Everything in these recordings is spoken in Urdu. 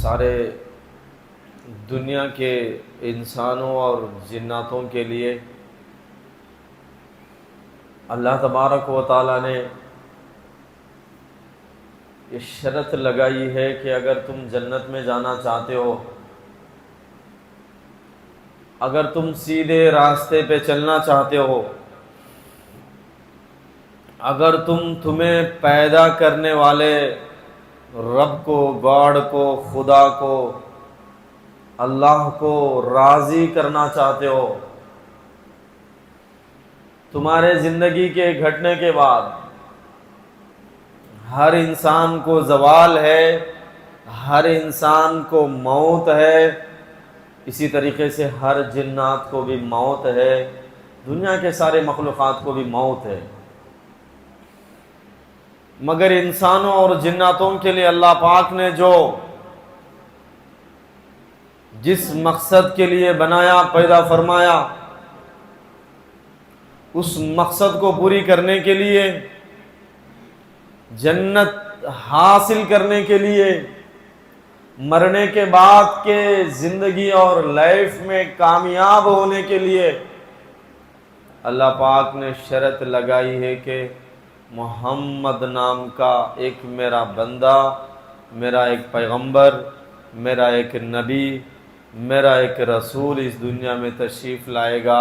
سارے دنیا کے انسانوں اور جناتوں کے لیے اللہ تبارک و تعالیٰ نے یہ شرط لگائی ہے کہ اگر تم جنت میں جانا چاہتے ہو، اگر تم سیدھے راستے پہ چلنا چاہتے ہو، اگر تمہیں پیدا کرنے والے رب کو، گاڈ کو، خدا کو، اللہ کو راضی کرنا چاہتے ہو، تمہارے زندگی کے گھٹنے کے بعد ہر انسان کو زوال ہے، ہر انسان کو موت ہے، اسی طریقے سے ہر جنات کو بھی موت ہے، دنیا کے سارے مخلوقات کو بھی موت ہے، مگر انسانوں اور جناتوں کے لیے اللہ پاک نے جس مقصد کے لیے بنایا، پیدا فرمایا، اس مقصد کو پوری کرنے کے لیے، جنت حاصل کرنے کے لیے، مرنے کے بعد کے زندگی اور لائف میں کامیاب ہونے کے لیے اللہ پاک نے شرط لگائی ہے کہ محمد نام کا ایک میرا بندہ، میرا ایک پیغمبر، میرا ایک نبی، میرا ایک رسول اس دنیا میں تشریف لائے گا۔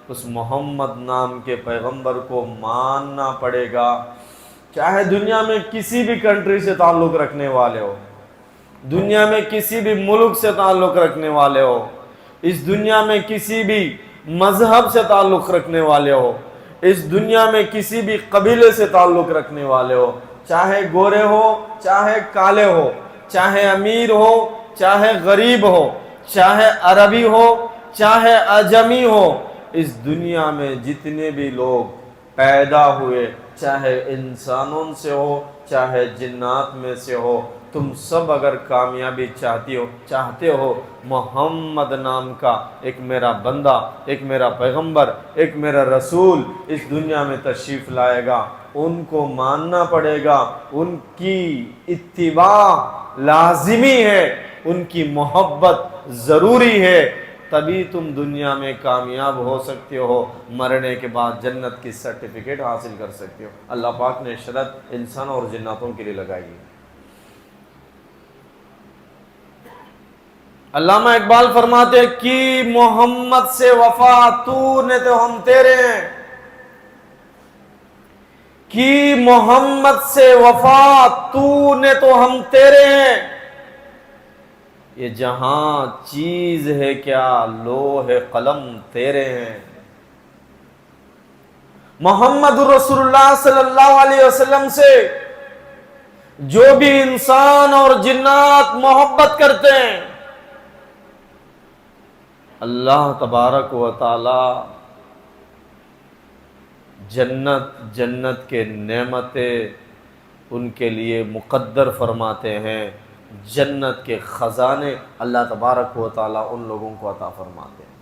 اس محمد نام کے پیغمبر کو ماننا پڑے گا، چاہے دنیا میں کسی بھی کنٹری سے تعلق رکھنے والے ہو، دنیا میں کسی بھی ملک سے تعلق رکھنے والے ہو، اس دنیا میں کسی بھی مذہب سے تعلق رکھنے والے ہو، اس دنیا میں کسی بھی قبیلے سے تعلق رکھنے والے ہو، چاہے گورے ہو، چاہے کالے ہو، چاہے امیر ہو، چاہے غریب ہو، چاہے عربی ہو، چاہے اجمی ہو، اس دنیا میں جتنے بھی لوگ پیدا ہوئے، چاہے انسانوں سے ہو، چاہے جنات میں سے ہو، تم سب اگر کامیابی چاہتے ہو، محمد نام کا ایک میرا بندہ، ایک میرا پیغمبر، ایک میرا رسول اس دنیا میں تشریف لائے گا، ان کو ماننا پڑے گا، ان کی اتباع لازمی ہے، ان کی محبت ضروری ہے، تبھی تم دنیا میں کامیاب ہو سکتے ہو، مرنے کے بعد جنت کی سرٹیفکیٹ حاصل کر سکتے ہو۔ اللہ پاک نے شرط انسانوں اور جناتوں کے لیے لگائی ہے۔ علامہ اقبال فرماتے کہ محمد سے وفا تو نے تو ہم تیرے ہیں، کہ محمد سے وفا تو نے تو ہم تیرے ہیں، یہ جہاں چیز ہے کیا لوح قلم تیرے ہیں۔ محمد رسول اللہ صلی اللہ علیہ وسلم سے جو بھی انسان اور جنات محبت کرتے ہیں، اللہ تبارک و تعالی جنت کے نعمتیں ان کے لیے مقدر فرماتے ہیں، جنت کے خزانے اللہ تبارک و تعالی ان لوگوں کو عطا فرماتے ہیں۔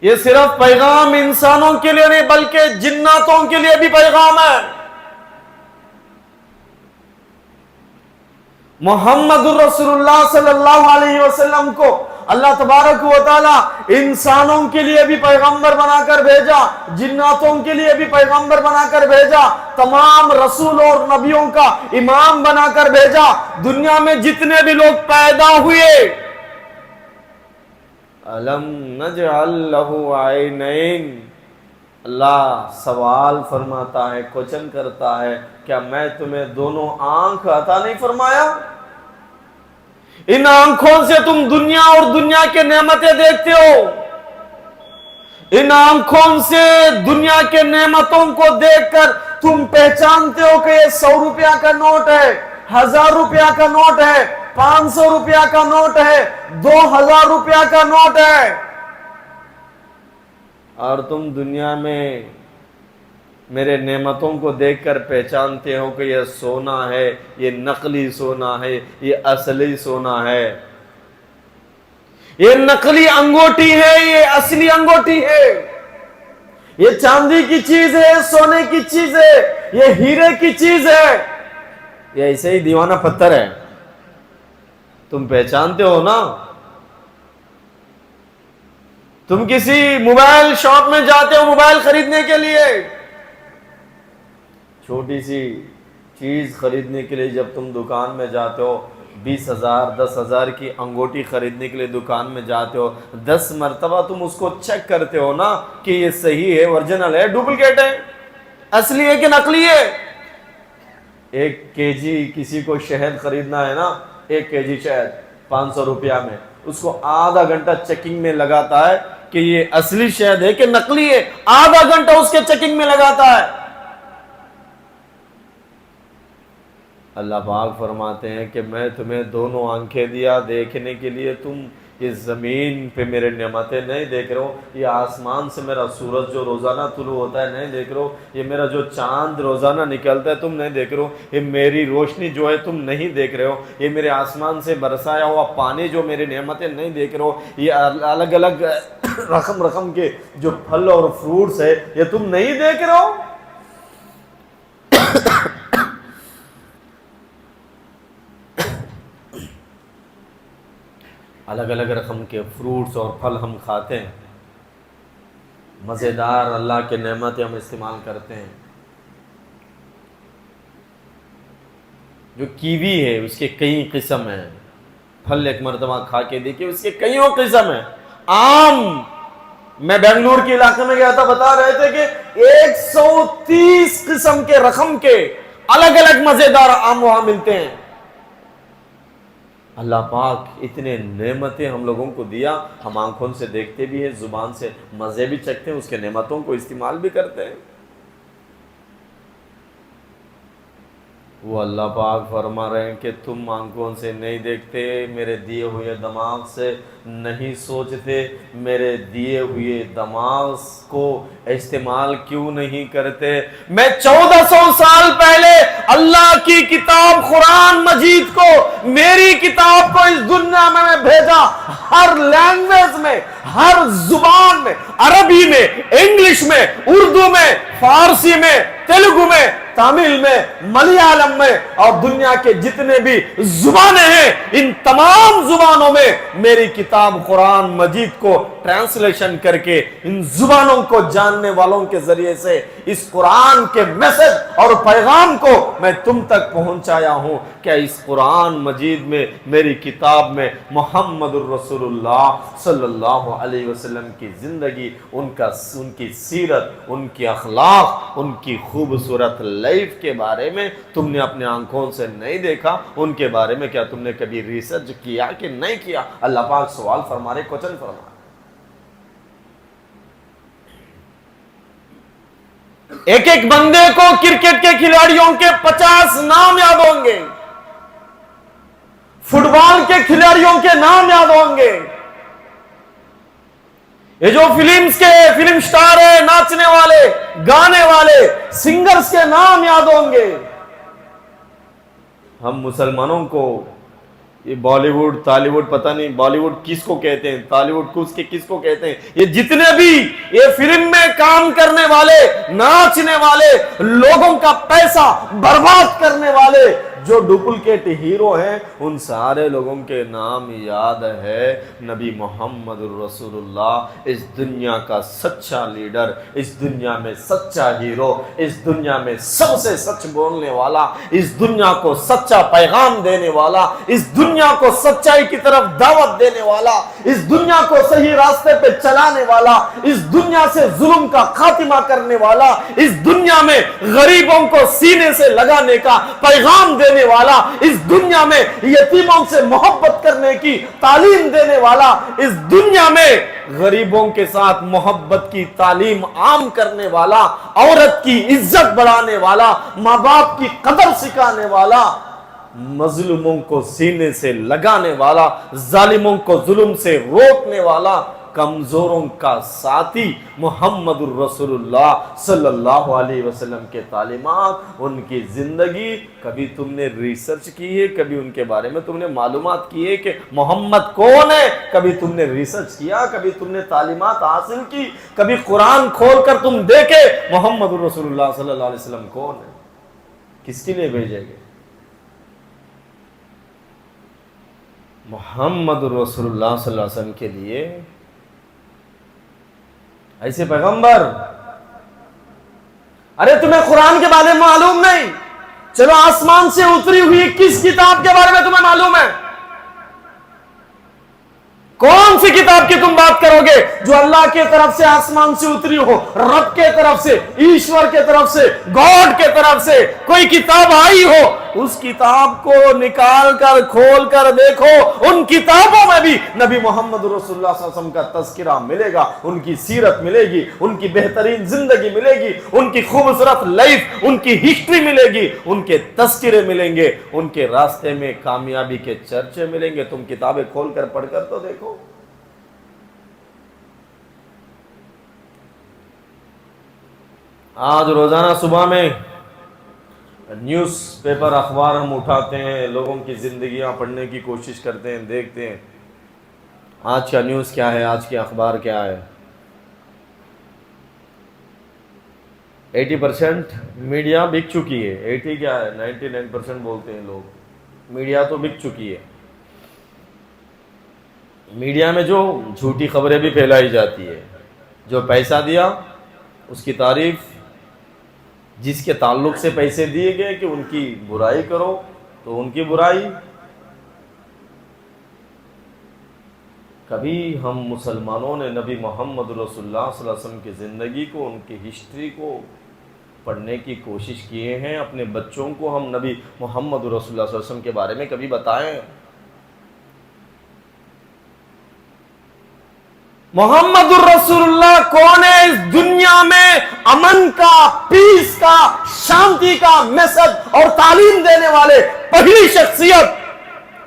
یہ صرف پیغام انسانوں کے لیے نہیں بلکہ جناتوں کے لیے بھی پیغام ہے۔ محمد رسول اللہ صلی اللہ علیہ وسلم کو اللہ تبارک و تعالی انسانوں کے لیے بھی پیغمبر بنا کر بھیجا، جناتوں کے لیے بھی پیغمبر بنا کر بھیجا، تمام رسول اور نبیوں کا امام بنا کر بھیجا۔ دنیا میں جتنے بھی لوگ پیدا ہوئے، الم نجعل لہ عینین، اللہ سوال فرماتا ہے، کوشچن کرتا ہے، کیا میں تمہیں دونوں آنکھ عطا نہیں فرمایا؟ ان آنکھوں سے تم دنیا اور دنیا کے نعمتیں دیکھتے ہو، ان آنکھوں سے دنیا کے نعمتوں کو دیکھ کر تم پہچانتے ہو کہ یہ 100 روپیہ کا نوٹ ہے، 1000 روپیہ کا نوٹ ہے، 500 روپیہ کا نوٹ ہے، 2000 روپیہ کا نوٹ ہے، اور تم دنیا میں میرے نعمتوں کو دیکھ کر پہچانتے ہو کہ یہ سونا ہے، یہ نقلی سونا ہے، یہ اصلی سونا ہے، یہ نقلی انگوٹھی ہے، یہ اصلی انگوٹھی ہے، یہ چاندی کی چیز ہے، سونے کی چیز ہے، یہ ہیرے کی چیز ہے۔ یہ ایسے ہی دیوانہ پتھر ہے، تم پہچانتے ہو نا؟ تم کسی موبائل شاپ میں جاتے ہو موبائل خریدنے کے لیے، چھوٹی سی چیز خریدنے کے لیے جب تم دکان میں جاتے ہو، 20,000 10,000 کی انگوٹی خریدنے کے لیے دکان میں جاتے ہو، 10 مرتبہ تم اس کو چیک کرتے ہو نا کہ یہ صحیح ہے، اوریجنل ہے، ڈپلیکیٹ ہے، اصلی ہے کہ نقلی ہے۔ 1 kg کسی کو شہد خریدنا ہے نا، 1 kg شہد 500 روپیہ میں، اس کو آدھا گھنٹہ چیکنگ میں لگاتا ہے کہ یہ اصلی شہد ہے کہ نقلی ہے، آدھا گھنٹہ اس کے چیکنگ میں لگاتا ہے۔ اللہ پاک فرماتے ہیں کہ میں تمہیں دونوں آنکھیں دیا دیکھنے کے لیے، تم اس زمین پہ میرے نعمتیں نہیں دیکھ رہے ہو، یہ آسمان سے میرا سورج جو روزانہ طلوع ہوتا ہے نہیں دیکھ رہے ہو، یہ میرا جو چاند روزانہ نکلتا ہے تم نہیں دیکھ رہے ہو، یہ میری روشنی جو ہے تم نہیں دیکھ رہے ہو، یہ میرے آسمان سے برسایا ہوا پانی جو میری نعمتیں نہیں دیکھ رہے ہو، یہ الگ الگ رقم کے جو پھل اور فروٹس ہے یہ تم نہیں دیکھ رہے ہو۔ الگ الگ رقم کے فروٹس اور پھل ہم کھاتے ہیں، مزیدار اللہ کے نعمتیں ہم استعمال کرتے ہیں۔ جو کیوی ہے اس کے کئی قسم ہیں، پھل ایک مرتبہ کھا کے دیکھیں اس کے کئیوں قسم ہیں۔ آم، میں بنگلور کے علاقے میں گیا تھا، بتا رہے تھے کہ 130 قسم کے رقم کے الگ الگ مزیدار آم وہاں ملتے ہیں۔ اللہ پاک اتنے نعمتیں ہم لوگوں کو دیا، ہم آنکھوں سے دیکھتے بھی ہیں، زبان سے مزے بھی چکھتے ہیں، اس کے نعمتوں کو استعمال بھی کرتے ہیں۔ وہ اللہ پاک فرما رہے ہیں کہ تم آنکھوں سے نہیں دیکھتے، میرے دیے ہوئے دماغ سے نہیں سوچتے، میرے دیے ہوئے دماغ کو استعمال کیوں نہیں کرتے؟ میں 1400 سال پہلے اللہ کی کتاب قرآن مجید کو، میری کتاب کو اس دنیا میں بھیجا، ہر لینگویج میں، ہر زبان میں، عربی میں، انگلش میں، اردو میں، فارسی میں، تیلگو میں، تامل میں، ملیالم میں، اور دنیا کے جتنے بھی زبانیں ہیں ان تمام زبانوں میں میری کتاب قرآن مجید کو ٹرانسلیشن کر کے ان زبانوں کو جاننے والوں کے ذریعے سے اس قرآن کے میسج اور پیغام کو میں تم تک پہنچایا ہوں۔ کیا اس قرآن مجید میں، میری کتاب میں محمد الرسول اللہ صلی اللہ علیہ وسلم کی زندگی، ان کی سیرت، ان کی اخلاق، ان کی خوبصورت لائف کے بارے میں تم نے اپنے آنکھوں سے نہیں دیکھا؟ ان کے بارے میں کیا تم نے کبھی ریسرچ کیا کہ نہیں کیا؟ اللہ پاک سوال فرما رہے، کوشچن فرما رہے۔ ایک ایک بندے کو کرکٹ کے کھلاڑیوں کے 50 نام یاد ہوں گے، فٹ بال کے کھلاڑیوں کے نام یاد ہوں گے، یہ جو فلم سٹار ہے، ناچنے والے، گانے والے، سنگرز کے نام یاد ہوں گے۔ ہم مسلمانوں کو یہ بالی ووڈ، ٹالی ووڈ، پتہ نہیں بالی ووڈ کس کو کہتے ہیں، ٹالی ووڈ کس کو کہتے ہیں، یہ جتنے بھی یہ فلم میں کام کرنے والے، ناچنے والے، لوگوں کا پیسہ برباد کرنے والے جو ڈپلیکیٹ ہیرو ہیں، ان سارے لوگوں کے نام یاد ہے۔ نبی محمد الرسول اللہ اس دنیا کا سچا لیڈر، اس دنیا میں سچا ہیرو، اس دنیا میں سب سے سچ بولنے والا، اس دنیا کو سچا پیغام دینے والا، اس دنیا کو سچائی کی طرف دعوت دینے والا، اس دنیا کو صحیح راستے پہ چلانے والا، اس دنیا سے ظلم کا خاتمہ کرنے والا، اس دنیا میں غریبوں کو سینے سے لگانے کا پیغام دینے والا، اس دنیا میں یتیموں سے محبت کرنے کی تعلیم دینے والا، اس دنیا میں غریبوں کے ساتھ محبت کی تعلیم عام کرنے والا، عورت کی عزت بڑھانے والا، ماں باپ کی قدر سکھانے والا، مظلوموں کو سینے سے لگانے والا، ظالموں کو ظلم سے روکنے والا، کمزوروں کا ساتھی محمد الرسول اللہ صلی اللہ علیہ وسلم کے تعلیمات، ان کی زندگی کبھی تم نے ریسرچ کی ہے؟ کبھی ان کے بارے میں تم نے معلومات کی ہے کہ محمد کون ہے؟ کبھی تم نے ریسرچ کیا؟ کبھی تم نے تعلیمات حاصل کی؟ کبھی قرآن کھول کر تم دیکھے محمد الرسول اللہ صلی اللہ علیہ وسلم کون ہے، کس کے لیے بھیجے گئے؟ محمد رسول اللہ صلی اللہ علیہ وسلم کے لیے ایسے پیغمبر، ارے تمہیں قرآن کے بارے میں معلوم نہیں؟ چلو آسمان سے اتری ہوئی کس کتاب کے بارے میں تمہیں معلوم ہے؟ کون سی کتاب کی تم بات کرو گے جو اللہ کے طرف سے آسمان سے اتری ہو، رب کے طرف سے، ایشور کے طرف سے، گاڈ کے طرف سے کوئی کتاب آئی ہو؟ اس کتاب کو نکال کر کھول کر دیکھو، ان کتابوں میں بھی نبی محمد رسول اللہ صلی اللہ علیہ وسلم کا تذکرہ ملے گا، ان کی سیرت ملے گی، ان کی بہترین زندگی ملے گی، ان کی خوبصورت لائف، ان کی ہسٹری ملے گی، ان کے تذکرے ملیں گے، ان کے راستے میں کامیابی کے چرچے ملیں گے۔ تم کتابیں کھول کر پڑھ کر تو دیکھو۔ آج روزانہ صبح میں نیوز پیپر اخبار ہم اٹھاتے ہیں، لوگوں کی زندگیاں پڑھنے کی کوشش کرتے ہیں، دیکھتے ہیں آج کا نیوز کیا ہے، آج کے اخبار کیا ہے۔ 80% میڈیا بک چکی ہے۔ 80 کیا ہے، 99% بولتے ہیں لوگ، میڈیا تو بک چکی ہے۔ میڈیا میں جو جھوٹی خبریں بھی پھیلائی جاتی ہے، جو پیسہ دیا اس کی تعریف، جس کے تعلق سے پیسے دیے گئے کہ ان کی برائی کرو تو ان کی برائی۔ کبھی ہم مسلمانوں نے نبی محمد رسول اللہ صلی اللہ علیہ وسلم کی زندگی کو، ان کی ہسٹری کو پڑھنے کی کوشش کیے ہیں؟ اپنے بچوں کو ہم نبی محمد رسول اللہ صلی اللہ علیہ وسلم کے بارے میں کبھی بتائیں؟ محمد الرسول اللہ کون ہے؟ اس دنیا میں امن کا، پیس کا، شانتی کا میسج اور تعلیم دینے والے پہلی شخصیت۔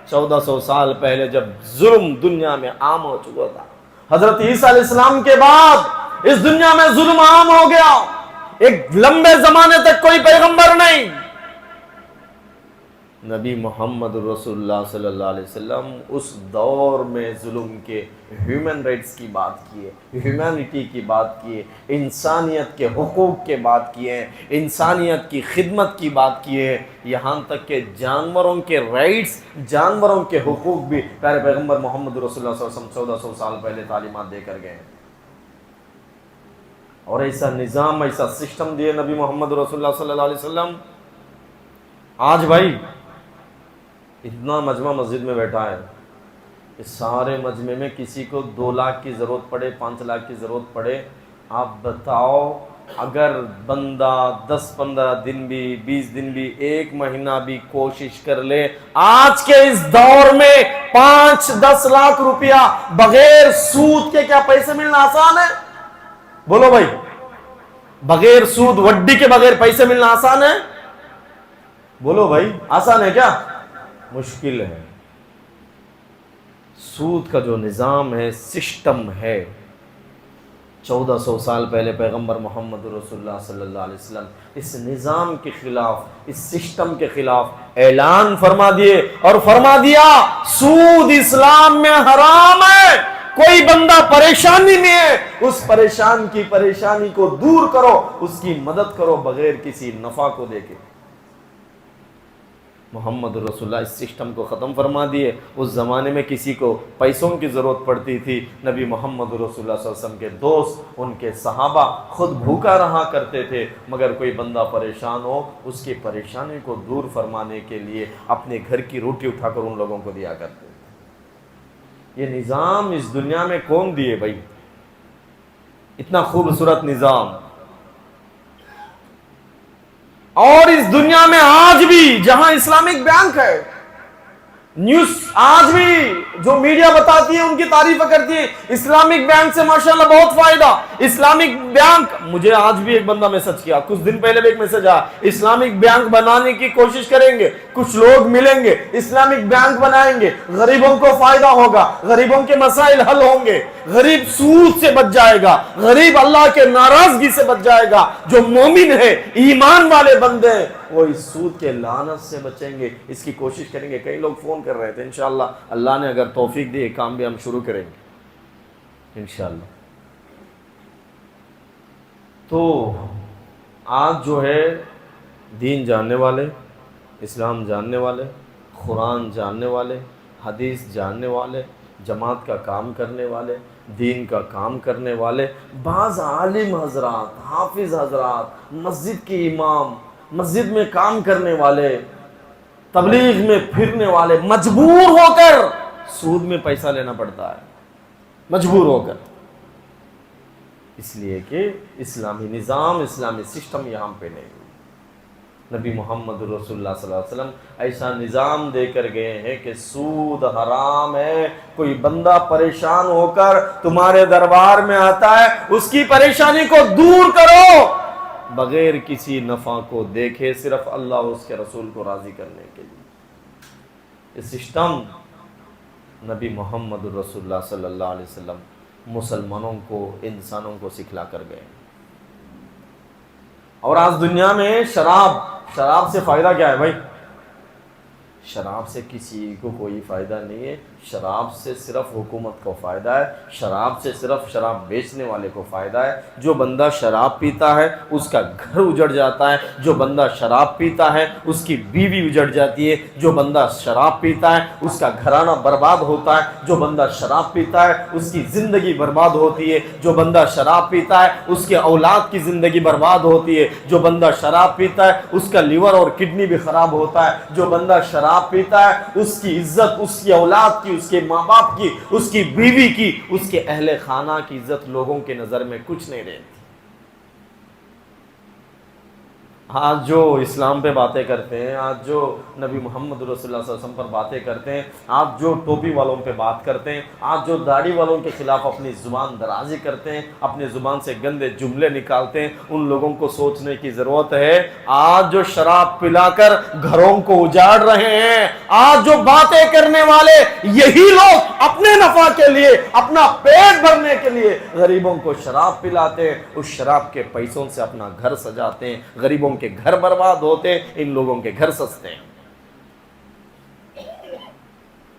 1400 سال پہلے جب ظلم دنیا میں عام ہو چکا تھا، حضرت عیسیٰ علیہ السلام کے بعد اس دنیا میں ظلم عام ہو گیا، ایک لمبے زمانے تک کوئی پیغمبر نہیں۔ نبی محمد رسول اللہ صلی اللہ علیہ وسلم اس دور میں ظلم کے، ہیومن رائٹس کی بات کیے، ہیومینٹی کی بات کیے، انسانیت کے حقوق کے بات کیے، انسانیت کی خدمت کی بات کیے، یہاں تک کہ جانوروں کے رائٹس، جانوروں کے حقوق بھی پیارے پیغمبر محمد رسول اللہ صلی اللہ علیہ وسلم 1400 سال پہلے تعلیمات دے کر گئے۔ اور ایسا نظام، ایسا سسٹم دیے نبی محمد رسول اللہ صلی اللہ علیہ وسلم۔ آج بھائی اتنا مجمع مسجد میں بیٹھا ہے، اس سارے مجمع میں کسی کو 2 لاکھ کی ضرورت پڑے، 5 لاکھ کی ضرورت پڑے، آپ بتاؤ اگر بندہ 10-15 دن بھی، 20 دن بھی، 1 مہینہ بھی کوشش کر لے، آج کے اس دور میں 5-10 لاکھ روپیہ بغیر سود کے کیا پیسے ملنا آسان ہے؟ بولو بھائی، بغیر سود، وڈی کے بغیر پیسے ملنا آسان ہے؟ بولو بھائی، آسان ہے کیا؟ مشکل ہے۔ سود کا جو نظام ہے، سسٹم ہے، 1400 سال پہلے پیغمبر محمد رسول اللہ صلی اللہ علیہ وسلم اس نظام کے خلاف، اس سسٹم کے خلاف اعلان فرما دیے اور فرما دیا سود اسلام میں حرام ہے۔ کوئی بندہ پریشانی میں ہے، اس پریشانی کو دور کرو، اس کی مدد کرو بغیر کسی نفع کو دے کے۔ محمد رسول اللہ اس سسٹم کو ختم فرما دیے۔ اس زمانے میں کسی کو پیسوں کی ضرورت پڑتی تھی، نبی محمد رسول اللہ صلی اللہ علیہ وسلم کے دوست، ان کے صحابہ خود بھوکا رہا کرتے تھے، مگر کوئی بندہ پریشان ہو، اس کی پریشانی کو دور فرمانے کے لیے اپنے گھر کی روٹی اٹھا کر ان لوگوں کو دیا کرتے تھے۔ یہ نظام اس دنیا میں کون دیے بھائی؟ اتنا خوبصورت نظام۔ اور اس دنیا میں آج بھی جہاں اسلامک بینک ہے، نیوز آج بھی جو میڈیا بتاتی ہے ان کی تعریف کرتی ہے، اسلامک بینک سے ماشاءاللہ بہت فائدہ۔ اسلامک بینک، مجھے آج بھی ایک بندہ میسج کیا، کچھ دن پہلے بھی ایک میسج آیا، اسلامک بینک بنانے کی کوشش کریں گے، کچھ لوگ ملیں گے، اسلامک بینک بنائیں گے، غریبوں کو فائدہ ہوگا، غریبوں کے مسائل حل ہوں گے، غریب سود سے بچ جائے گا، غریب اللہ کے ناراضگی سے بچ جائے گا، جو مومن ہے، ایمان والے بندے ہیں، وہ اس سود کے لعنت سے بچیں گے، اس کی کوشش کریں گے۔ کئی لوگ فون کر رہے تھے، انشاءاللہ اللہ نے اگر توفیق دی کام بھی ہم شروع کریں گے انشاءاللہ۔ تو آج جو ہے دین جاننے والے، اسلام جاننے والے، قرآن جاننے والے، حدیث جاننے والے، جماعت کا کام کرنے والے، دین کا کام کرنے والے، بعض عالم حضرات، حافظ حضرات، مسجد کے امام، مسجد میں کام کرنے والے، تبلیغ میں پھرنے والے، مجبور ہو کر سود میں پیسہ لینا پڑتا ہے، مجبور ہو کر، اس لیے کہ اسلامی نظام، اسلامی سسٹم یہاں پہ نہیں۔ نبی محمد رسول اللہ صلی اللہ علیہ وسلم ایسا نظام دے کر گئے ہیں کہ سود حرام ہے۔ کوئی بندہ پریشان ہو کر تمہارے دربار میں آتا ہے، اس کی پریشانی کو دور کرو بغیر کسی نفع کو دیکھے، صرف اللہ اور اس کے رسول کو راضی کرنے کے لیے۔ یہ سسٹم نبی محمد رسول اللہ صلی اللہ علیہ وسلم مسلمانوں کو، انسانوں کو سکھلا کر گئے۔ اور آج دنیا میں شراب سے فائدہ کیا ہے بھائی؟ شراب سے کسی کو کوئی فائدہ نہیں ہے، شراب سے صرف حکومت کو فائدہ ہے، شراب سے صرف شراب بیچنے والے کو فائدہ ہے۔ جو بندہ شراب پیتا ہے اس کا گھر اجڑ جاتا ہے، جو بندہ شراب پیتا ہے اس کی بیوی اجڑ جاتی ہے، جو بندہ شراب پیتا ہے اس کا گھرانہ برباد ہوتا ہے، جو بندہ شراب پیتا ہے اس کی زندگی برباد ہوتی ہے، جو بندہ شراب پیتا ہے اس کے اولاد کی زندگی برباد ہوتی ہے، جو بندہ شراب پیتا ہے اس کا لیور اور کڈنی بھی خراب ہوتا ہے، جو بندہ شراب پیتا ہے اس کی عزت، اس کی اولاد کی، اس کے ماں باپ کی، اس کی بیوی کی، اس کے اہل خانہ کی عزت لوگوں کے نظر میں کچھ نہیں رہتی۔ آج جو اسلام پہ باتیں کرتے ہیں، آج جو نبی محمد رسول اللہ صلی اللہ علیہ وسلم پر باتیں کرتے ہیں، آج جو ٹوپی والوں پہ بات کرتے ہیں، آج جو داڑھی والوں کے خلاف اپنی زبان درازی کرتے ہیں، اپنی زبان سے گندے جملے نکالتے ہیں، ان لوگوں کو سوچنے کی ضرورت ہے۔ آج جو شراب پلا کر گھروں کو اجاڑ رہے ہیں، آج جو باتیں کرنے والے یہی لوگ اپنے نفع کے لیے، اپنا پیٹ بھرنے کے لیے غریبوں کو شراب پلاتے ہیں، اس شراب کے پیسوں سے اپنا گھر سجاتے ہیں، غریبوں کے گھر برباد ہوتے، ان لوگوں کے گھر سستے ہیں۔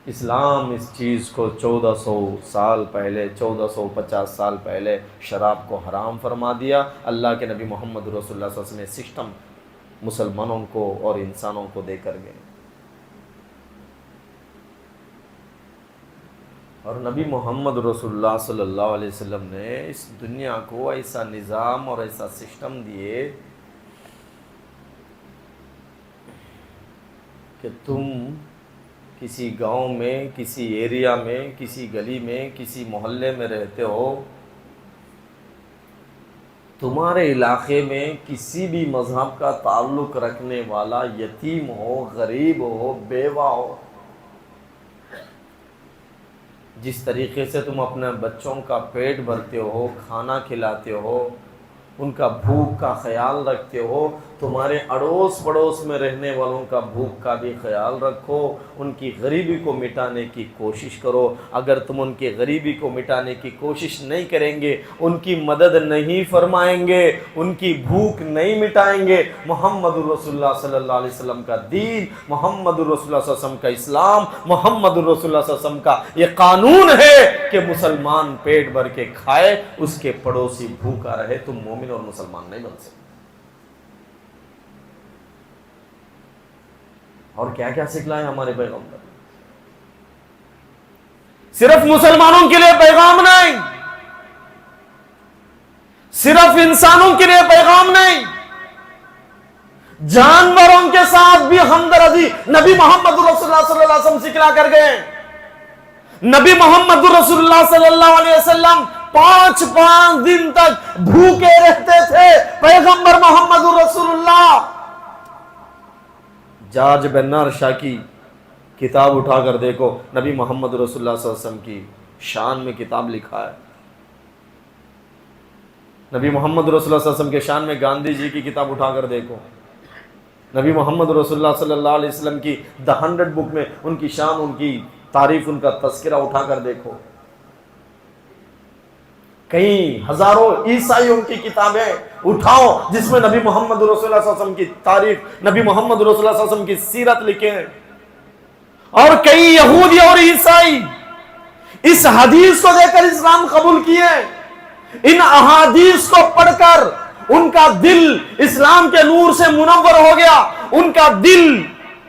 اسلام اس چیز کو 1400 سال پہلے، 1450 سال پہلے شراب کو حرام فرما دیا۔ اللہ کے نبی محمد رسول اللہ صلی اللہ علیہ وسلم نے سسٹم مسلمانوں کو اور انسانوں کو دے کر گئے، اور نبی محمد رسول اللہ صلی اللہ علیہ وسلم نے اس دنیا کو ایسا نظام اور ایسا سسٹم دیے کہ تم کسی گاؤں میں، کسی ایریا میں، کسی گلی میں، کسی محلے میں رہتے ہو، تمہارے علاقے میں کسی بھی مذہب کا تعلق رکھنے والا یتیم ہو، غریب ہو، بیوہ ہو، جس طریقے سے تم اپنے بچوں کا پیٹ بھرتے ہو، کھانا کھلاتے ہو، ان کا بھوک کا خیال رکھتے ہو، تمہارے اڑوس پڑوس میں رہنے والوں کا بھوک کا بھی خیال رکھو، ان کی غریبی کو مٹانے کی کوشش کرو۔ اگر تم ان کی غریبی کو مٹانے کی کوشش نہیں کریں گے، ان کی مدد نہیں فرمائیں گے، ان کی بھوک نہیں مٹائیں گے، محمد رسول اللہ صلی اللہ علیہ وسلم کا دین، محمد رسول اللہ صلی اللہ علیہ وسلم کا اسلام، محمد رسول اللہ صلی اللہ علیہ وسلم کا یہ قانون ہے کہ مسلمان پیٹ بھر کے کھائے، اس کے پڑوسی بھوکا رہے، تم مومن اور مسلمان نہیں بن سکتے۔ اور کیا کیا سکھلائے ہمارے پیغمبر؟ صرف مسلمانوں کے لیے پیغام نہیں، صرف انسانوں کے لیے پیغام نہیں، جانوروں کے ساتھ بھی ہمدردی نبی محمد رسول اللہ صلی اللہ علیہ وسلم سکھلا کر گئے۔ نبی محمد رسول اللہ صلی اللہ علیہ وسلم 5 دن تک بھوکے رہتے تھے، پیغمبر محمد رسول اللہ۔ جارج برنارڈ شاہ کی کتاب اٹھا کر دیکھو، نبی محمد رسول اللہ صلی اللہ علیہ وسلم کی شان میں کتاب لکھا ہے۔ نبی محمد رسول اللہ صلی اللہ علیہ وسلم کے شان میں گاندھی جی کی کتاب اٹھا کر دیکھو، نبی محمد رسول اللہ صلی اللہ علیہ وسلم کی The 100 بک میں ان کی شان، ان کی تعریف، ان کا تذکرہ اٹھا کر دیکھو۔ کئی ہزاروں عیسائیوں کی کتابیں اٹھاؤ جس میں نبی محمد رسول اللہ صلی اللہ علیہ وسلم کی تعریف، نبی محمد رسول اللہ صلی اللہ علیہ وسلم کی سیرت لکھے ہیں۔ اور کئی یہودی اور عیسائی اس حدیث کو دے کر اسلام قبول کیے، ان احادیث کو پڑھ کر ان کا دل اسلام کے نور سے منور ہو گیا، ان کا دل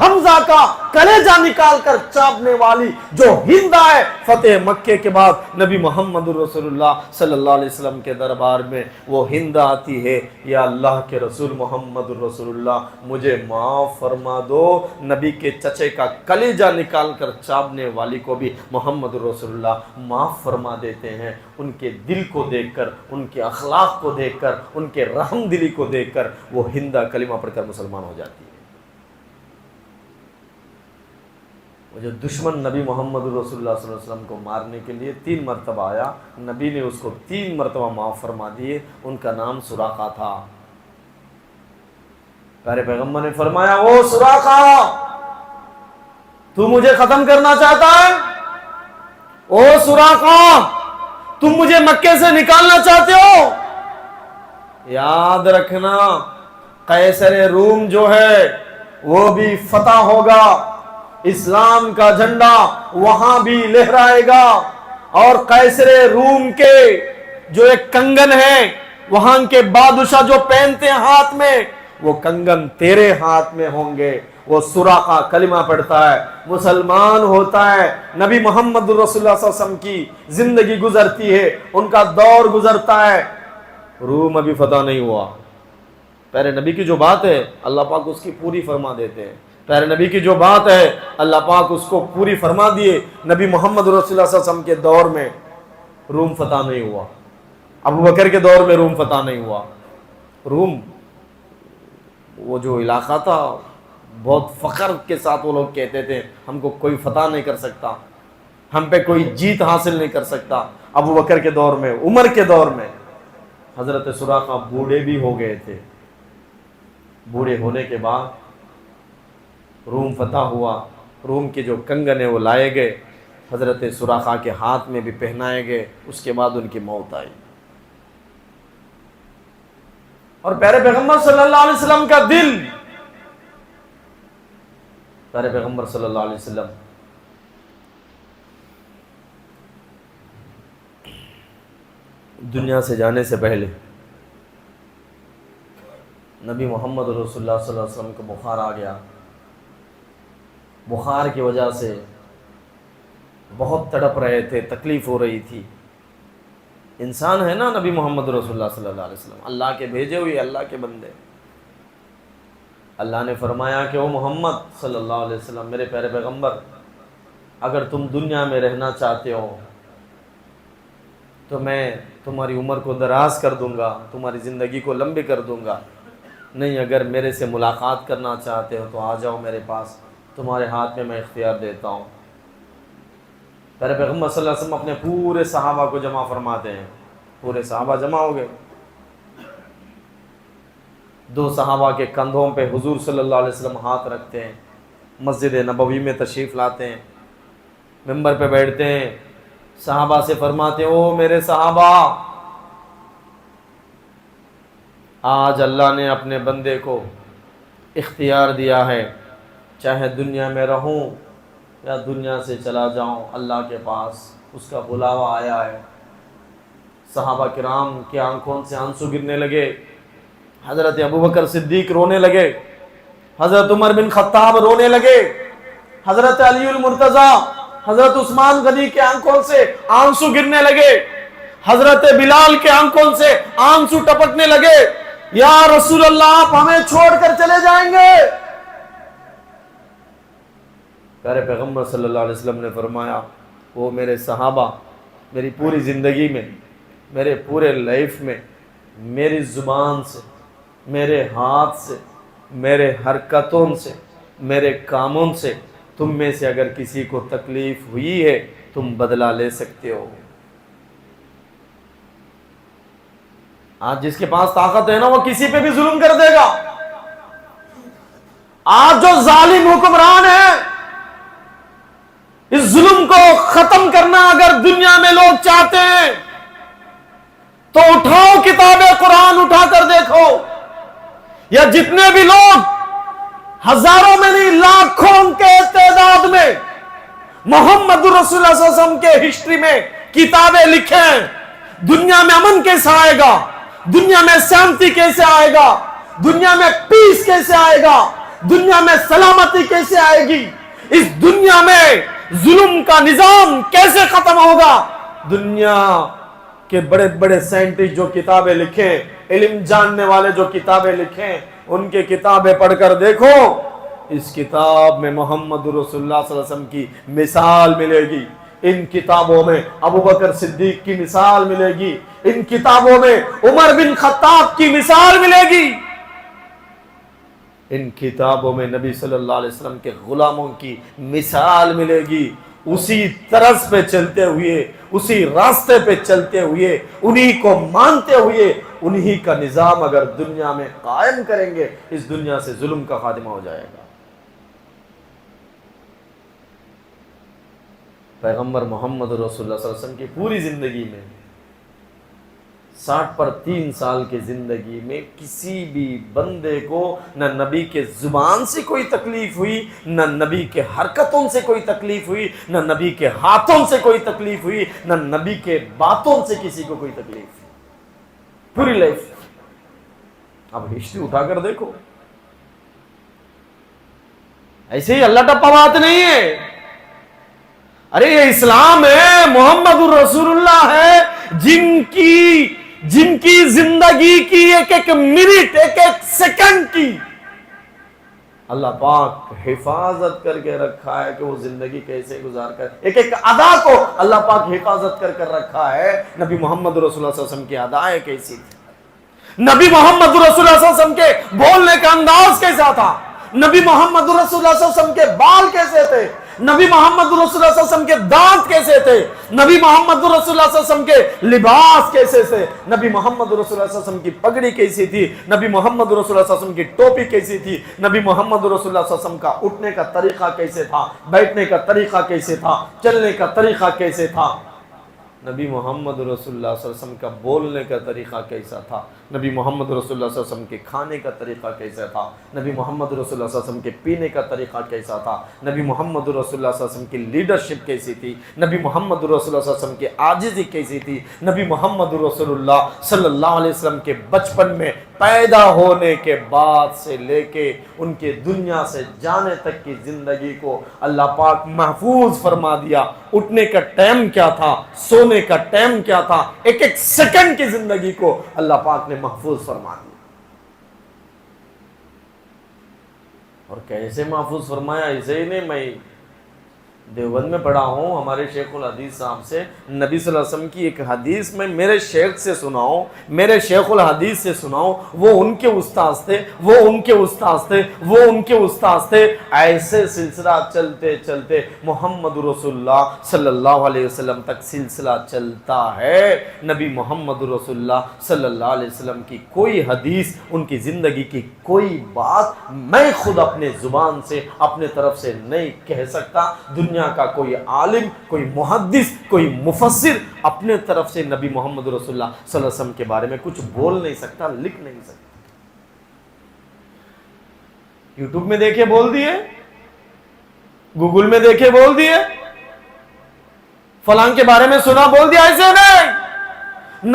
حمزہ کا کلیجہ نکال کر چاپنے والی جو ہند ہے، فتح مکے کے بعد نبی محمد رسول اللہ صلی اللہ علیہ وسلم کے دربار میں وہ ہند آتی ہے، یا اللہ کے رسول محمد رسول اللہ مجھے معاف فرما دو۔ نبی کے چچے کا کلیجہ نکال کر چاپنے والی کو بھی محمد رسول اللہ معاف فرما دیتے ہیں۔ ان کے دل کو دیکھ کر، ان کے اخلاق کو دیکھ کر، ان کے رحم دلی کو دیکھ کر وہ ہندہ کلمہ پڑھ کر مسلمان ہو جاتی ہے۔ وہ جو دشمن نبی محمد رسول اللہ صلی اللہ علیہ وسلم کو مارنے کے لیے 3 مرتبہ آیا، نبی نے اس کو 3 مرتبہ معاف فرما دیے۔ ان کا نام سراقہ تھا۔ پیارے پیغمبر نے فرمایا، او سراقہ، تو مجھے ختم کرنا چاہتا ہے؟ او سراقہ، تم مجھے مکے سے نکالنا چاہتے ہو؟ یاد رکھنا، قیصر روم جو ہے وہ بھی فتح ہوگا، اسلام کا جھنڈا وہاں بھی لہرائے گا، اور قیصر روم کے جو ایک کنگن ہے، وہاں کے بادشاہ جو پہنتے ہیں ہاتھ میں، وہ کنگن تیرے ہاتھ میں ہوں گے۔ وہ سراقہ کلمہ پڑھتا ہے، مسلمان ہوتا ہے، نبی محمد رسول اللہ صلی اللہ علیہ وسلم کی زندگی گزرتی ہے، ان کا دور گزرتا ہے، روم ابھی فتح نہیں ہوا۔ پیارے نبی کی جو بات ہے اللہ پاک اس کی پوری فرما دیتے ہیں۔ پیارے نبی کی جو بات ہے اللہ پاک اس کو پوری فرما دیے۔ نبی محمد رسول اللہ صلی اللہ علیہ وسلم کے دور میں روم فتح نہیں ہوا، ابو بکر کے دور میں روم فتح نہیں ہوا۔ روم وہ جو علاقہ تھا، بہت فخر کے ساتھ وہ لوگ کہتے تھے ہم کو کوئی فتح نہیں کر سکتا، ہم پہ کوئی جیت حاصل نہیں کر سکتا۔ ابو بکر کے دور میں، عمر کے دور میں حضرت سراقہ بوڑھے بھی ہو گئے تھے۔ بوڑھے ہونے کے بعد روم فتح ہوا، روم کے جو کنگن ہیں وہ لائے گئے، حضرت سراقہ کے ہاتھ میں بھی پہنائے گئے، اس کے بعد ان کی موت آئی۔ اور پیارے پیغمبر صلی اللہ علیہ وسلم کا دل، پیارے پیغمبر صلی اللہ علیہ وسلم دنیا سے جانے سے پہلے نبی محمد رسول اللہ صلی اللہ علیہ وسلم کو بخار آ گیا۔ بخار کی وجہ سے بہت تڑپ رہے تھے، تکلیف ہو رہی تھی۔ انسان ہے نا نبی محمد رسول اللہ صلی اللہ علیہ وسلم، اللہ کے بھیجے ہوئے، اللہ کے بندے۔ اللہ نے فرمایا کہ او محمد صلی اللہ علیہ وسلم، میرے پیارے پیغمبر، اگر تم دنیا میں رہنا چاہتے ہو تو میں تمہاری عمر کو دراز کر دوں گا، تمہاری زندگی کو لمبی کر دوں گا۔ نہیں، اگر میرے سے ملاقات کرنا چاہتے ہو تو آ جاؤ میرے پاس، تمہارے ہاتھ میں اختیار دیتا ہوں۔ پیارے پیغمبر صلی اللہ علیہ وسلم اپنے پورے صحابہ کو جمع فرماتے ہیں، پورے صحابہ جمع ہو گئے۔ 2 صحابہ کے کندھوں پہ حضور صلی اللہ علیہ وسلم ہاتھ رکھتے ہیں، مسجد نبوی میں تشریف لاتے ہیں، ممبر پہ بیٹھتے ہیں، صحابہ سے فرماتے ہیں، او میرے صحابہ، آج اللہ نے اپنے بندے کو اختیار دیا ہے، چاہے دنیا میں رہوں یا دنیا سے چلا جاؤں، اللہ کے پاس اس کا بلاوا آیا ہے۔ صحابہ کرام کی آنکھوں سے آنسو گرنے لگے، حضرت ابوبکر صدیق رونے لگے، حضرت عمر بن خطاب رونے لگے، حضرت علی المرتضی، حضرت عثمان غنی کے آنکھوں سے آنسو گرنے لگے، حضرت بلال کے آنکھوں سے آنسو ٹپکنے لگے۔ یا رسول اللہ، آپ ہمیں چھوڑ کر چلے جائیں گے؟ پیارے پیغمبر صلی اللہ علیہ وسلم نے فرمایا، وہ میرے صحابہ میری پوری زندگی میں، میرے پورے لائف میں، میری زبان سے، میرے ہاتھ سے، میرے حرکتوں سے، میرے کاموں سے تم میں سے اگر کسی کو تکلیف ہوئی ہے تم بدلہ لے سکتے ہو۔ آج جس کے پاس طاقت ہے نا وہ کسی پہ بھی ظلم کر دے گا۔ آج جو ظالم حکمران ہے، اس ظلم کو ختم کرنا اگر دنیا میں لوگ چاہتے ہیں تو اٹھاؤ کتاب قرآن اٹھا کر دیکھو، یا جتنے بھی لوگ ہزاروں میں نہیں لاکھوں کے تعداد میں محمد رسول اللہ صلی اللہ علیہ وسلم کے ہسٹری میں کتابیں لکھیں، دنیا میں امن کیسے آئے گا، دنیا میں شانتی کیسے آئے گا، دنیا میں پیس کیسے آئے گا، دنیا میں سلامتی کیسے آئے گی؟ اس دنیا میں ظلم کا نظام کیسے ختم ہوگا؟ دنیا کے بڑے بڑے سائنٹسٹ جو کتابیں لکھیں، علم جاننے والے جو کتابیں لکھیں، ان کے کتابیں پڑھ کر دیکھو، اس کتاب میں محمد رسول اللہ صلی اللہ علیہ وسلم کی مثال ملے گی، ان کتابوں میں ابوبکر صدیق کی مثال ملے گی، ان کتابوں میں عمر بن خطاب کی مثال ملے گی، ان کتابوں میں نبی صلی اللہ علیہ وسلم کے غلاموں کی مثال ملے گی۔ اسی طرز پہ چلتے ہوئے، اسی راستے پہ چلتے ہوئے، انہی کو مانتے ہوئے، انہی کا نظام اگر دنیا میں قائم کریں گے، اس دنیا سے ظلم کا خاتمہ ہو جائے گا۔ پیغمبر محمد رسول اللہ صلی اللہ علیہ وسلم کی پوری زندگی میں 60 پر 3 سال کی زندگی میں کسی بھی بندے کو نہ نبی کے زبان سے کوئی تکلیف ہوئی، نہ نبی کے حرکتوں سے کوئی تکلیف ہوئی، نہ نبی کے ہاتھوں سے کوئی تکلیف ہوئی، نہ نبی کے باتوں سے کسی کو کوئی تکلیف ہوئی، پوری لائف۔ اب ہسٹری اٹھا کر دیکھو، ایسے ہی اللہ ٹپا بات نہیں ہے۔ ارے یہ اسلام ہے، محمد الرسول اللہ ہے، جن کی زندگی کی ایک ایک منٹ، ایک ایک سیکنڈ کی اللہ پاک حفاظت کر کے رکھا ہے کہ وہ زندگی کیسے گزار کر، ایک ایک ادا کو اللہ پاک حفاظت کر کر رکھا ہے۔ نبی محمد رسول اللہ صلی اللہ علیہ وسلم کی ادائیں کیسی تھی، نبی محمد رسول اللہ صلی اللہ علیہ وسلم کے بولنے کا انداز کیسا تھا، نبی محمد رسول اللہ صلی اللہ علیہ وسلم کے بال کیسے تھے، نبی محمد رسول اللہ صلی اللہ علیہ وسلم کے دانت کیسے تھے، نبی محمد رسول اللہ صلی اللہ علیہ وسلم کے لباس کیسے تھے، نبی محمد رسول اللہ صلی اللہ علیہ وسلم کی پگڑی کیسی تھی، نبی محمد رسول اللہ صلی اللہ علیہ وسلم کی ٹوپی کیسی تھی، نبی محمد رسول اللہ صلی اللہ علیہ وسلم کا اٹھنے کا طریقہ کیسے تھا، بیٹھنے کا طریقہ کیسے تھا، چلنے کا طریقہ کیسے تھا، نبی محمد رسول اللہ صلی اللہ علیہ وسلم کا بولنے کا طریقہ کیسا تھا، نبی محمد رسول اللہ صلی اللہ علیہ وسلم کے کھانے کا طریقہ کیسا تھا، نبی محمد رسول اللہ صلی اللہ علیہ وسلم کے پینے کا طریقہ کیسا تھا، نبی محمد رسول اللہ صلی اللہ علیہ وسلم کی لیڈرشپ کیسی تھی، نبی محمد رسول اللہ صلی اللہ علیہ وسلم کی عاجزی کیسی تھی، نبی محمد رسول اللہ صلی اللہ علیہ وسلم کے بچپن میں پیدا ہونے کے بعد سے لے کے ان کے دنیا سے جانے تک کی زندگی کو اللہ پاک محفوظ فرما دیا۔ اٹھنے کا ٹائم کیا تھا، سونے کا ٹائم کیا تھا، ایک ایک سیکنڈ کی زندگی کو اللہ پاک نے محفوظ فرما دیا۔ اور کیسے محفوظ فرمایا، اسے ہی نہیں، میں دیوبند میں پڑھا ہوں ہمارے شیخ الحدیث صاحب سے، نبی صلی اللہ علیہ وسلم کی ایک حدیث میں میرے شیخ سے سناؤں، میرے شیخ الحدیث سے سناؤں، وہ ان کے استاذ تھے، وہ ان کے استاذ تھے، وہ ان کے استاذ تھے، ایسے سلسلہ چلتے چلتے محمد رسول اللہ صلی اللہ علیہ وسلم تک سلسلہ چلتا ہے۔ نبی محمد رسول اللہ صلی اللہ علیہ وسلم کی کوئی حدیث، ان کی زندگی کی کوئی بات میں خود اپنے زبان سے اپنے طرف سے نہیں کہہ سکتا۔ دنیا کا کوئی عالم، کوئی محدث، کوئی مفسر اپنے طرف سے نبی محمد رسول اللہ صلی اللہ علیہ وسلم کے بارے میں کچھ بول نہیں سکتا، لکھ نہیں سکتا۔ یوٹیوب میں دیکھے بول دیے، گوگل میں دیکھے بول دیے، فلاں کے بارے میں سنا بول دیا، ایسے نہیں۔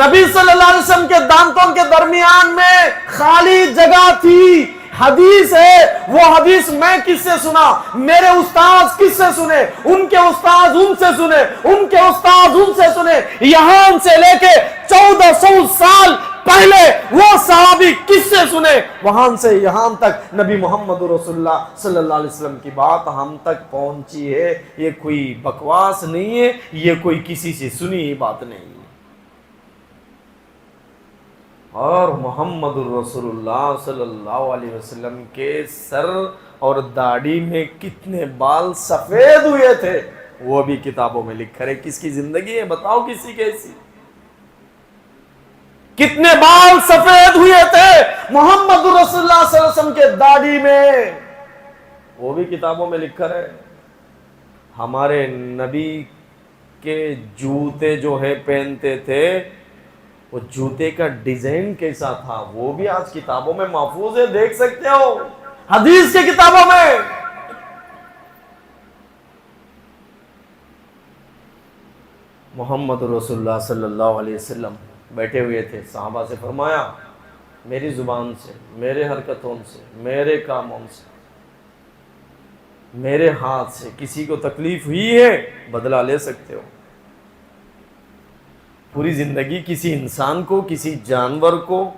نبی صلی اللہ علیہ وسلم کے دانتوں کے درمیان میں خالی جگہ تھی، حدیث ہے، وہ حدیث میں کس سے سنا، میرے استاذ کس سے سنے، ان کے استاذ ان سے سنے، ان کے استاذ ان سے سنے، یہاں سے لے کے 1400 سال پہلے وہ صحابی کس سے سنے، وہاں سے یہاں تک نبی محمد رسول اللہ صلی اللہ علیہ وسلم کی بات ہم تک پہنچی ہے۔ یہ کوئی بکواس نہیں ہے، یہ کوئی کسی سے سنی ہی بات نہیں ہے۔ اور محمد الرسول اللہ صلی اللہ علیہ وسلم کے سر اور داڑھی میں کتنے بال سفید ہوئے تھے وہ بھی کتابوں میں لکھا ہے۔ کس کی زندگی ہے بتاؤ، کسی کیسی، کتنے بال سفید ہوئے تھے محمد رسول اللہ صلی اللہ علیہ وسلم کے داڑھی میں، وہ بھی کتابوں میں لکھا ہے۔ ہمارے نبی کے جوتے جو ہے پہنتے تھے، وہ جوتے کا ڈیزائن کیسا تھا وہ بھی آج کتابوں میں محفوظ ہے، دیکھ سکتے ہو حدیث کے کتابوں میں۔ محمد رسول اللہ صلی اللہ علیہ وسلم بیٹھے ہوئے تھے، صحابہ سے فرمایا میری زبان سے، میرے حرکتوں سے، میرے کاموں سے میرے ہاتھ سے کسی کو تکلیف ہوئی ہے بدلہ لے سکتے ہو. پوری زندگی کسی انسان کو، کسی جانور کو،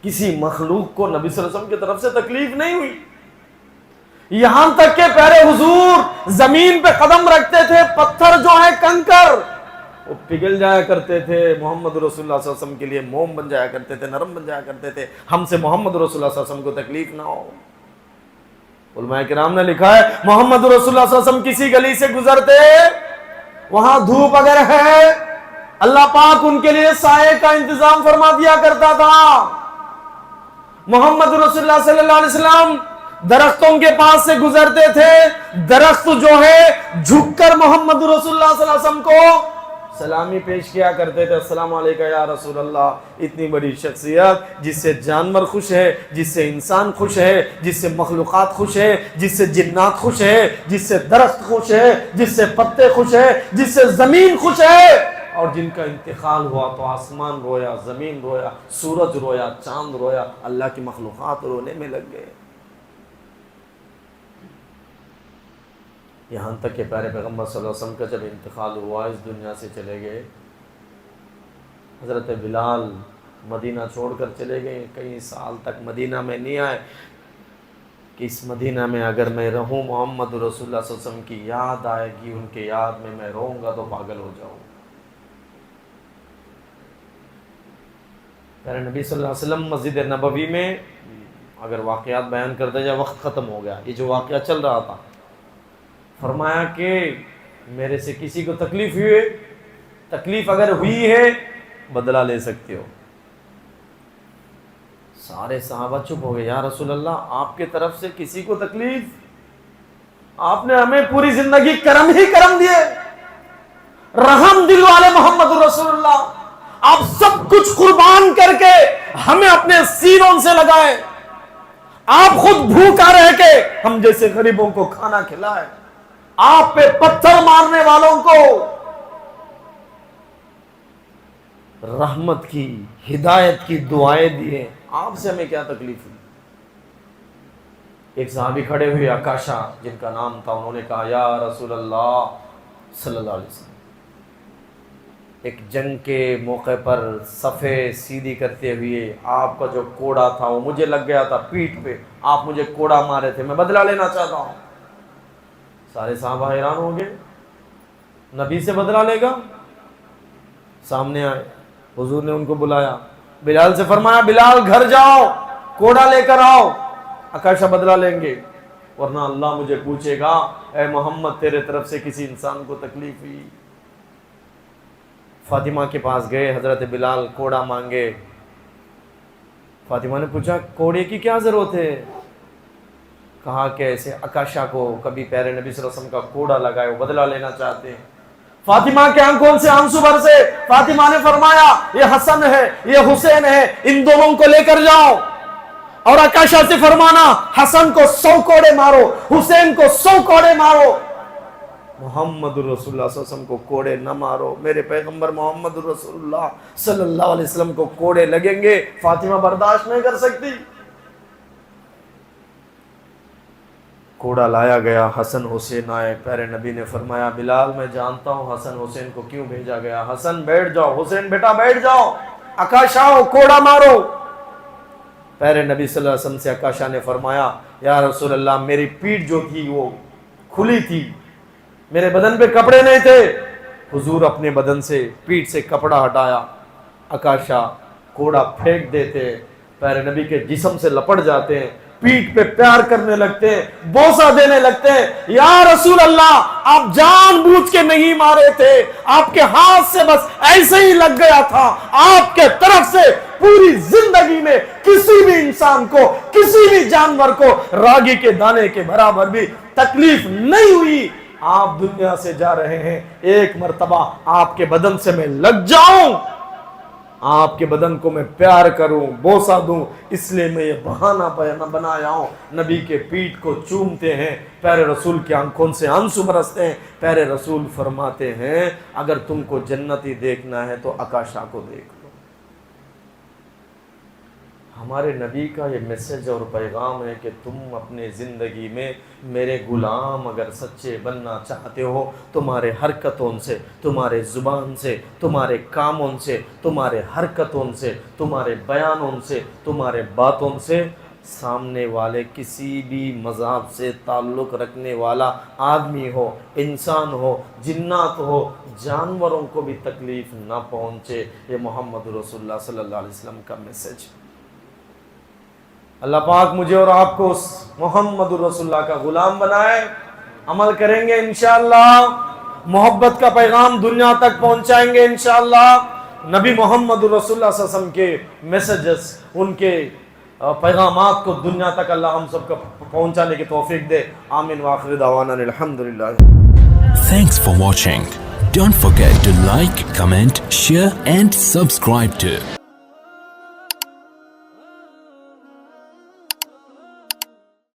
کسی مخلوق کو نبی صلی اللہ علیہ وسلم کی طرف سے تکلیف نہیں ہوئی. یہاں تک کہ پیارے حضور زمین پہ قدم رکھتے تھے، پتھر جو ہے کنکر وہ پگھل جایا کرتے تھے، محمد رسول اللہ صلی اللہ علیہ وسلم کے لیے موم بن جایا کرتے تھے، نرم بن جایا کرتے تھے، ہم سے محمد رسول اللہ صلی اللہ علیہ وسلم کو تکلیف نہ ہو. علماء کرام نے لکھا ہے محمد رسول اللہ صلی اللہ علیہ وسلم کسی گلی سے گزرتے، وہاں دھوپ اگر ہے اللہ پاک ان کے لیے سائے کا انتظام فرما دیا کرتا تھا. محمد رسول اللہ صلی اللہ علیہ وسلم درختوں کے پاس سے گزرتے تھے، درخت جو ہے جھک کر محمد رسول اللہ صلی اللہ علیہ وسلم کو سلامی پیش کیا کرتے تھے، السلام علیکم یا رسول اللہ. اتنی بڑی شخصیت جس سے جانور خوش ہے، جس سے انسان خوش ہے، جس سے مخلوقات خوش ہے، جس سے جنات خوش ہے، جس سے درخت خوش ہے، جس سے پتے خوش ہے، جس سے زمین خوش ہے، اور جن کا انتقال ہوا تو آسمان رویا، زمین رویا، سورج رویا، چاند رویا، اللہ کی مخلوقات رونے میں لگ گئے. یہاں تک کہ پیارے پیغمبر صلی اللہ علیہ وسلم کا جب انتقال ہوا، اس دنیا سے چلے گئے، حضرت بلال مدینہ چھوڑ کر چلے گئے، کئی سال تک مدینہ میں نہیں آئے کہ اس مدینہ میں اگر میں رہوں محمد رسول اللہ صلی اللہ علیہ وسلم کی یاد آئے گی، ان کے یاد میں رہوں گا تو پاگل ہو جاؤں. پیارے نبی صلی اللہ علیہ وسلم مسجد نبوی میں، اگر واقعات بیان کرتے جائے وقت ختم ہو گیا، یہ جو واقعہ چل رہا تھا، فرمایا کہ میرے سے کسی کو تکلیف ہوئی ہے، تکلیف اگر ہوئی ہے بدلہ لے سکتے ہو. سارے صحابہ چپ ہو گئے، یا رسول اللہ آپ کی طرف سے کسی کو تکلیف؟ آپ نے ہمیں پوری زندگی کرم ہی کرم دیے، رحم دل والے محمد رسول اللہ، آپ سب کچھ قربان کر کے ہمیں اپنے سینوں سے لگائے، آپ خود بھوکا رہ کے ہم جیسے غریبوں کو کھانا کھلائے، آپ پہ پتھر مارنے والوں کو رحمت کی، ہدایت کی دعائیں دیے، آپ سے ہمیں کیا تکلیف ہوئی؟ ایک صحابی کھڑے ہوئے عکاشہ جن کا نام تھا، انہوں نے کہا یا رسول اللہ صلی اللہ علیہ وسلم، ایک جنگ کے موقع پر صفیں سیدھی کرتے ہوئے آپ کا جو کوڑا تھا وہ مجھے لگ گیا تھا پیٹھ پہ، آپ مجھے کوڑا مارے تھے، میں بدلہ لینا چاہتا ہوں. سارے صحابہ حیران ہو گئے، نبی سے بدلہ لے گا؟ سامنے آئے، حضور نے ان کو بلایا، بلال سے فرمایا بلال گھر جاؤ، کوڑا لے کر آؤ، عکاشہ بدلہ لیں گے، ورنہ اللہ مجھے پوچھے گا اے محمد تیرے طرف سے کسی انسان کو تکلیف ہوئی؟ فاطمہ کے پاس گئے، حضرت بلال کوڑا مانگے. فاطمہ نے پوچھا کوڑے کی کیا ضرورت ہے؟ کہا کہ ایسے عکاشہ کو کبھی پیارے نبی صلی اللہ علیہ وسلم کا کوڑا لگائے، وہ بدلہ لینا چاہتے ہیں. فاطمہ کے آنکھوں سے آنسو برسے، فاطمہ نے فرمایا یہ حسن ہے، یہ حسین ہے، ان دونوں کو لے کر جاؤ، اور عکاشہ سے فرمانا حسن کو 100 کوڑے مارو، حسین کو 100 کوڑے مارو، محمد رسول اللہ صلی اللہ علیہ وسلم کو کوڑے نہ مارو. میرے پیغمبر محمد رسول اللہ صلی اللہ علیہ وسلم کو کوڑے لگیں گے، فاطمہ برداشت نہیں کر سکتی. کوڑا لایا گیا، حسن حسین آئے، پیارے نبی نے فرمایا بلال میں جانتا ہوں حسن حسین کو کیوں بھیجا گیا، حسن بیٹھ جاؤ، حسین بیٹا بیٹھ جاؤ، عکاشہ کوڑا مارو. پیارے نبی صلی اللہ علیہ وسلم سے عکاشہ نے فرمایا یا رسول اللہ میری پیٹھ جو تھی وہ کھلی تھی، میرے بدن پہ کپڑے نہیں تھے. حضور اپنے بدن سے پیٹھ سے کپڑا ہٹایا، عکاشہ کوڑا پھینک دیتے، پیارے نبی کے جسم سے لپٹ جاتے ہیں، پیٹھ پہ پیار کرنے لگتے ہیں، بوسہ دینے لگتے ہیں. یا رسول اللہ آپ جان بوجھ کے نہیں مارے تھے، آپ کے ہاتھ سے بس ایسے ہی لگ گیا تھا، آپ کے طرف سے پوری زندگی میں کسی بھی انسان کو، کسی بھی جانور کو راگی کے دانے کے برابر بھی تکلیف نہیں ہوئی. آپ دنیا سے جا رہے ہیں، ایک مرتبہ آپ کے بدن سے میں لگ جاؤں، آپ کے بدن کو میں پیار کروں، بوسہ دوں، اس لیے میں یہ بہانہ بنایا ہوں. نبی کے پیٹھ کو چومتے ہیں، پیارے رسول کی آنکھوں سے آنسو برستے ہیں. پیارے رسول فرماتے ہیں اگر تم کو جنتی دیکھنا ہے تو عکاشہ کو دیکھ لو. ہمارے نبی کا یہ میسج اور پیغام ہے کہ تم اپنے زندگی میں میرے غلام اگر سچے بننا چاہتے ہو، تمہارے حرکتوں سے، تمہارے زبان سے، تمہارے کاموں سے، تمہارے حرکتوں سے، تمہارے بیانوں سے، تمہارے باتوں سے سامنے والے کسی بھی مذہب سے تعلق رکھنے والا آدمی ہو، انسان ہو، جنات ہو، جانوروں کو بھی تکلیف نہ پہنچے۔ یہ محمد رسول اللہ صلی اللہ علیہ وسلم کا میسج۔ اللہ پاک مجھے اور آپ کو اس محمد رسول اللہ کا غلام بنائے، عمل کریں گے انشاءاللہ، محبت کا پیغام دنیا تک پہنچائیں گے انشاءاللہ، نبی محمد رسول اللہ صلی اللہ علیہ وسلم کے میسیجز، ان کے پیغامات کو دنیا تک اللہ ہم سب کو پہنچانے کی توفیق دے۔ آمین وآخر دعوانا الحمدللہ۔ Thanks for watching. Don't forget to like, comment, share and subscribe to